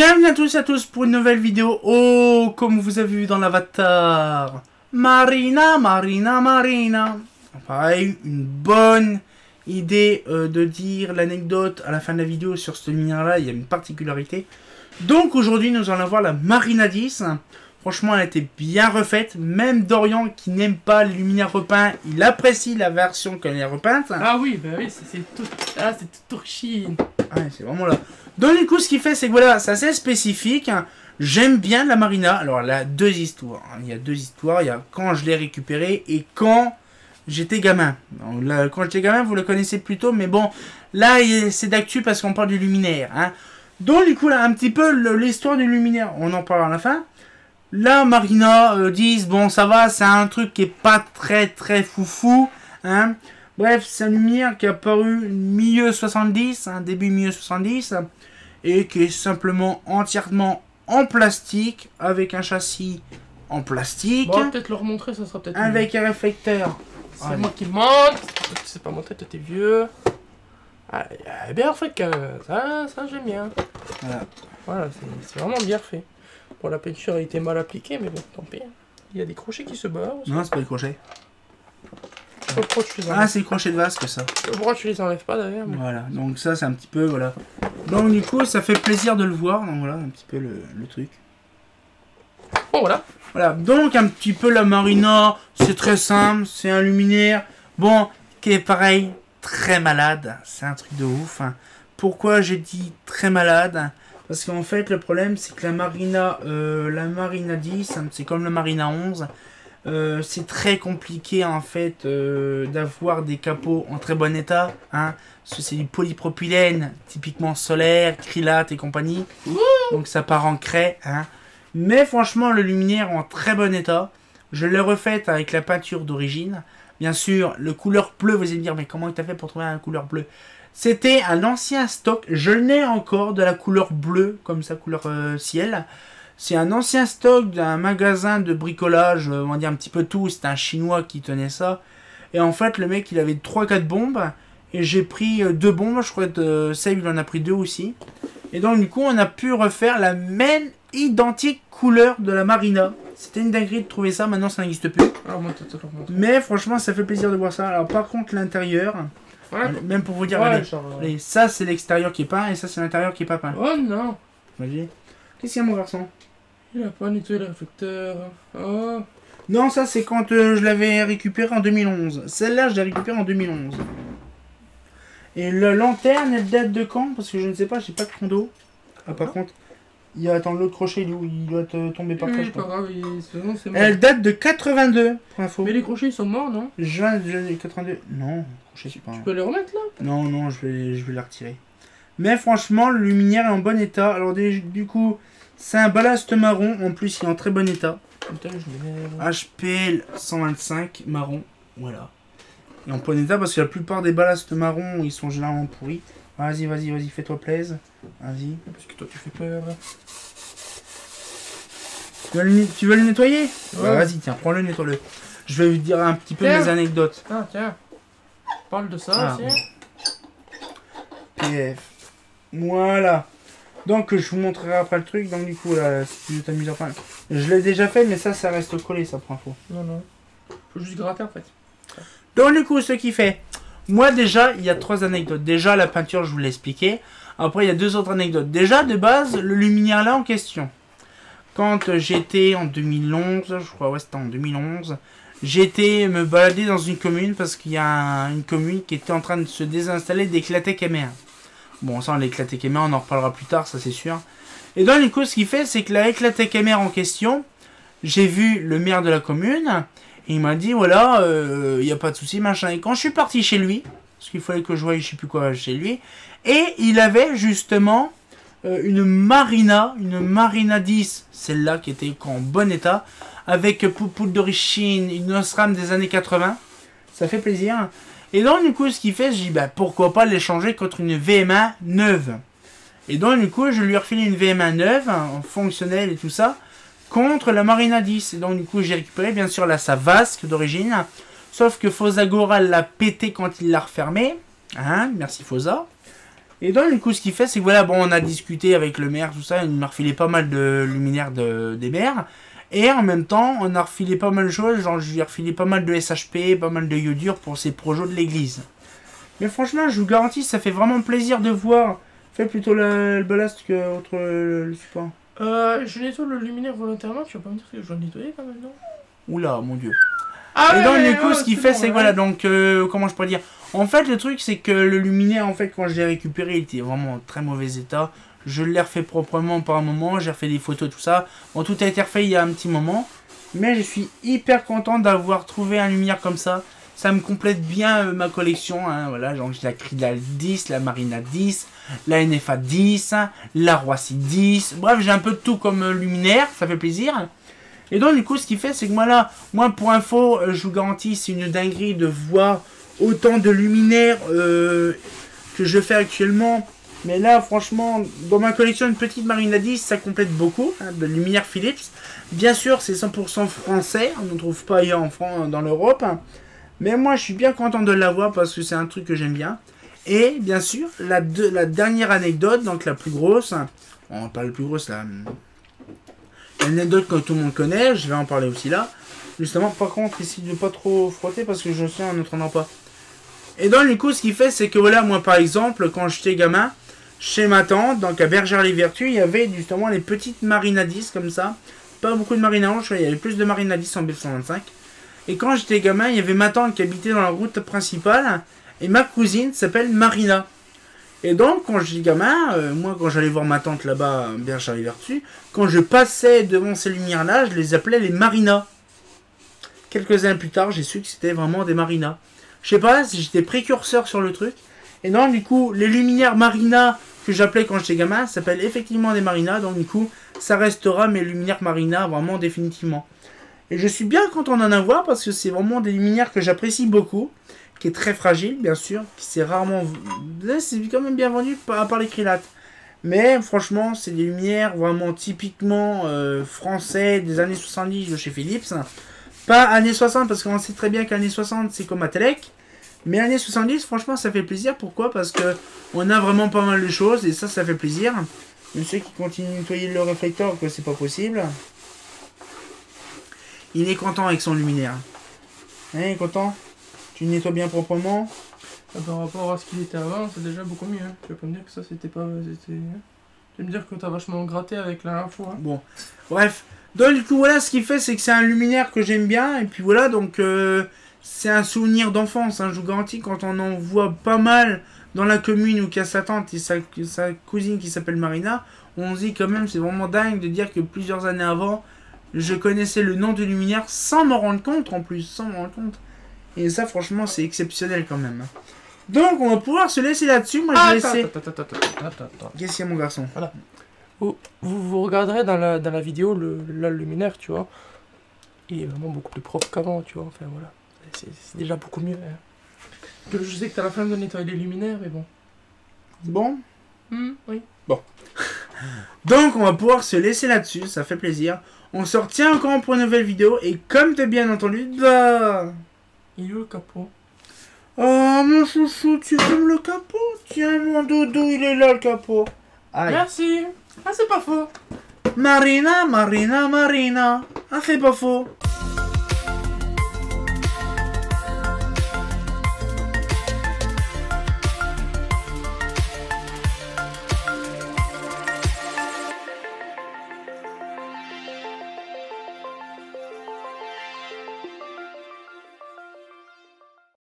Bienvenue à tous et à tous pour une nouvelle vidéo. Oh, comme vous avez vu dans l'avatar, Marina. Pareil, une bonne idée de dire l'anecdote à la fin de la vidéo sur ce luminaire-là. Il y a une particularité. Donc aujourd'hui, nous allons voir la Marina 10. Franchement, elle a été bien refaite. Même Dorian, qui n'aime pas les luminaires repeints, il apprécie la version qu'elle est repeinte. Ah oui, bah oui, c'est tout. Ah, c'est toute orchine. Ah, c'est vraiment là. Donc du coup, ce qu'il fait, c'est que voilà, c'est assez spécifique. J'aime bien la Marina. Alors, elle a deux histoires. Il y a deux histoires. Il y a quand je l'ai récupérée et quand j'étais gamin. Donc, là, quand j'étais gamin, vous le connaissez plutôt. Mais bon, là, c'est d'actu parce qu'on parle du luminaire. Hein. Donc du coup, là, un petit peu l'histoire du luminaire. On en parle à la fin. La Marina 10, bon, ça va. C'est un truc qui est pas très foufou. Hein. Bref, c'est un luminaire qui est apparu milieu 70, début milieu 70, et qui est simplement entièrement en plastique, avec un châssis en plastique. Bon, peut-être le remontrer, ça sera peut-être avec un réflecteur. C'est moi qui monte. Tu sais pas monter, toi t'es vieux. Ah, elle est bien fait que ça j'aime bien. Voilà, c'est vraiment bien fait. Bon, la peinture a été mal appliquée, mais bon, tant pis. Il y a des crochets qui se barrent. Non, c'est pas des crochets. Pourquoi tu les enlèves? Ah, c'est le crochet de vasque, ça. Pourquoi tu les enlèves pas d'ailleurs? Mais... Voilà, donc ça, c'est un petit peu, voilà. Donc du coup, ça fait plaisir de le voir, donc voilà, un petit peu le truc. Bon, voilà. Voilà, donc un petit peu la Marina, c'est très simple, c'est un luminaire, bon, qui est pareil, très malade, c'est un truc de ouf. Hein. Pourquoi j'ai dit très malade? Parce qu'en fait, le problème, c'est que la Marina 10, c'est comme la Marina 11, c'est très compliqué en fait d'avoir des capots en très bon état. Hein. C'est du polypropylène, typiquement solaire, acrylate et compagnie. Donc ça part en craie. Hein. Mais franchement, le luminaire est en très bon état. Je l'ai refaite avec la peinture d'origine. Bien sûr, le couleur bleu, vous allez me dire, mais comment tu as fait pour trouver un couleur bleu? C'était un ancien stock. Je l'ai encore de la couleur bleue, comme ça, couleur ciel. C'est un ancien stock d'un magasin de bricolage, on va dire un petit peu tout. C'était un chinois qui tenait ça. Et en fait, le mec, il avait 3-4 bombes. Et j'ai pris 2 bombes. Je crois que Seb, il en a pris 2 aussi. Et donc, du coup, on a pu refaire la même identique couleur de la Marina. C'était une dinguerie de trouver ça. Maintenant, ça n'existe plus. Mais franchement, ça fait plaisir de voir ça. Alors, par contre, l'intérieur... Ouais. Même pour vous dire, ouais, allez, ça, c'est l'extérieur qui est peint. Et ça, c'est l'intérieur qui est pas peint. Oh non! Vas-y. Qu'est-ce qu'il y a, mon garçon? Il a pas nettoyé le réflecteur. Oh. Non, ça c'est quand je l'avais récupéré en 2011. Celle-là, je l'ai récupérée en 2011. Et la lanterne, elle date de quand? Parce que je ne sais pas, j'ai pas de condo. Ah, par contre, il y a... Attends, l'autre crochet, il doit tomber par terre. Oui, pas grave, c'est mort. Elle date de 82, pour info. Mais les crochets, ils sont morts, non? Juin 82. Non, crochet, c'est pas... Tu peux les remettre, là? Non, je vais la retirer. Mais franchement, le luminaire est en bon état. Alors, du coup... C'est un ballast marron, en plus il est en très bon état. HPL 125 marron, voilà. Et en bon état parce que la plupart des ballasts marrons ils sont généralement pourris. Vas-y, fais-toi plaisir. Vas-y. Parce que toi tu fais peur. Tu veux le nettoyer? Ouais. Bah, vas-y, tiens, prends-le, nettoie-le. Je vais vous dire un petit peu mes anecdotes. Ah, tiens. Parle de ça aussi. PF. Voilà. Donc je vous montrerai après le truc, donc du coup là, si tu t'amuses à faire... Je l'ai déjà fait, mais ça reste collé, ça prend info. Non. Faut juste gratter en fait. Donc du coup, ce qui fait... Moi déjà, il y a 3 anecdotes. Déjà, la peinture, je vous l'ai expliqué. Après, il y a 2 autres anecdotes. Déjà, de base, le luminaire là en question. Quand j'étais en 2011, je crois, ouais c'était en 2011, j'étais me balader dans une commune, parce qu'il y a une commune qui était en train de se désinstaller d'Eclatec M1. Bon, ça, l'Eclatec MR, on en reparlera plus tard, ça c'est sûr. Et donc, du coup, ce qu'il fait, c'est que la Eclatec MR en question, j'ai vu le maire de la commune, et il m'a dit, voilà, il n'y a pas de souci, machin. Et quand je suis parti chez lui, parce qu'il fallait que je voie, je sais plus quoi, chez lui, et il avait justement une Marina 10, celle-là qui était en bon état, avec poupoule d'origine, une Osram des années 80. Ça fait plaisir. Et donc, du coup, ce qu'il fait, je dis, bah, pourquoi pas l'échanger contre une VM1 neuve. Et donc, du coup, je lui ai refilé une VM1 neuve, fonctionnelle et tout ça, contre la Marina 10. Et donc, du coup, j'ai récupéré, bien sûr, là, sa vasque d'origine. Sauf que Fosagora l'a pété quand il l'a refermé. Hein, merci Fosa. Et donc, du coup, ce qu'il fait, c'est que voilà, bon, on a discuté avec le maire, tout ça, il m'a refilé pas mal de luminaires des maires. Et en même temps, on a refilé pas mal de choses, genre, je lui ai refilé pas mal de SHP, pas mal de iodure pour ses projets de l'église. Mais franchement, je vous garantis, ça fait vraiment plaisir de voir. Fais plutôt le ballast que autre le support. Je nettoie le luminaire volontairement, tu vas pas me dire que je dois le nettoyer quand même, non? Oula, mon dieu. Ah et donc, ouais, du coup, ce qu'il fait, bon, c'est que voilà, donc, comment je pourrais dire? En fait, le truc, c'est que le luminaire, en fait, quand je l'ai récupéré, il était vraiment en très mauvais état. Je l'ai refait proprement par un moment, j'ai refait des photos, tout ça. Bon, tout a été refait il y a un petit moment. Mais je suis hyper content d'avoir trouvé un luminaire comme ça. Ça me complète bien ma collection. Hein, voilà, genre j'ai la Cridal 10, la Marina 10, la NFA 10, la Roissy 10. Bref, j'ai un peu de tout comme luminaire, ça fait plaisir. Et donc, du coup, ce qui fait, c'est que moi, pour info, je vous garantis, c'est une dinguerie de voir autant de luminaires que je fais actuellement. Mais là, franchement, dans ma collection, une petite Marina 10, ça complète beaucoup, hein, de luminaires Philips. Bien sûr, c'est 100% français, on ne trouve pas ailleurs en France, dans l'Europe. Mais moi, je suis bien content de l'avoir parce que c'est un truc que j'aime bien. Et bien sûr, la dernière anecdote, donc la plus grosse, bon, pas la plus grosse, l'anecdote que tout le monde connaît, je vais en parler aussi là. Justement, par contre, ici, de ne pas trop frotter parce que je sens en n'entendant pas. Et donc, du coup, ce qu'il fait, c'est que voilà, moi, par exemple, quand j'étais gamin, chez ma tante, donc à Bergère-les-Vertus, il y avait justement les petites Marina 10 comme ça. Pas beaucoup de Marina 11, il y avait plus de Marina 10 en B125. Et quand j'étais gamin, il y avait ma tante qui habitait dans la route principale. Et ma cousine s'appelle Marina. Et donc, quand j'étais gamin, moi, quand j'allais voir ma tante là-bas, à Bergère-les-Vertus, quand je passais devant ces lumières-là, je les appelais les Marinas. Quelques années plus tard, j'ai su que c'était vraiment des Marinas. Je sais pas si j'étais précurseur sur le truc. Et donc, du coup, les luminaires Marina que j'appelais quand j'étais gamin s'appellent effectivement des Marinas. Donc, du coup, ça restera mes luminaires Marina vraiment définitivement. Et je suis bien content d'en avoir parce que c'est vraiment des luminaires que j'apprécie beaucoup. Qui est très fragile, bien sûr. Qui s'est rarement... C'est quand même bien vendu à part les Krilates. Mais franchement, c'est des lumières vraiment typiquement français des années 70 de chez Philips. Pas années 60 parce qu'on sait très bien qu'années 60 c'est comme à Telec. Mais années 70, franchement, ça fait plaisir. Pourquoi? Parce que on a vraiment pas mal de choses et ça fait plaisir. Monsieur qui continue de nettoyer le réflecteur, que c'est pas possible. Il est content avec son luminaire. Hein, il est content? Tu nettoies bien proprement? Par rapport à ce qu'il était avant, c'est déjà beaucoup mieux. Hein. Tu vas pas me dire que ça c'était pas... Tu vas me dire que t'as vachement gratté avec la info. Hein. Bon, bref. Donc du coup, voilà, ce qu'il fait, c'est que c'est un luminaire que j'aime bien. Et puis voilà, donc... c'est un souvenir d'enfance, hein, je vous garantis, quand on en voit pas mal dans la commune où il y a sa tante et sa cousine qui s'appelle Marina, on se dit quand même, c'est vraiment dingue de dire que plusieurs années avant, je connaissais le nom du luminaire sans m'en rendre compte en plus, sans m'en rendre compte. Et ça, franchement, c'est exceptionnel quand même. Donc, on va pouvoir se laisser là-dessus. Moi, je vais laisser... Qu'est-ce qu'il y a, mon garçon? Voilà. Vous regarderez dans la vidéo le luminaire, tu vois. Il est vraiment beaucoup plus propre qu'avant, tu vois. Enfin, voilà. C'est déjà beaucoup mieux. Hein. Je sais que t'as la flemme de nettoyer les luminaires, mais bon. Bon. Oui. Bon. Donc, on va pouvoir se laisser là-dessus. Ça fait plaisir. On se retient encore pour une nouvelle vidéo. Et comme t'as bien entendu, bah... Il est où le capot? Oh, mon chouchou, tu fumes le capot? Tiens, mon doudou, il est là, le capot. Aïe. Merci. Ah, c'est pas faux. Marina, Marina, Marina. Ah, c'est pas faux.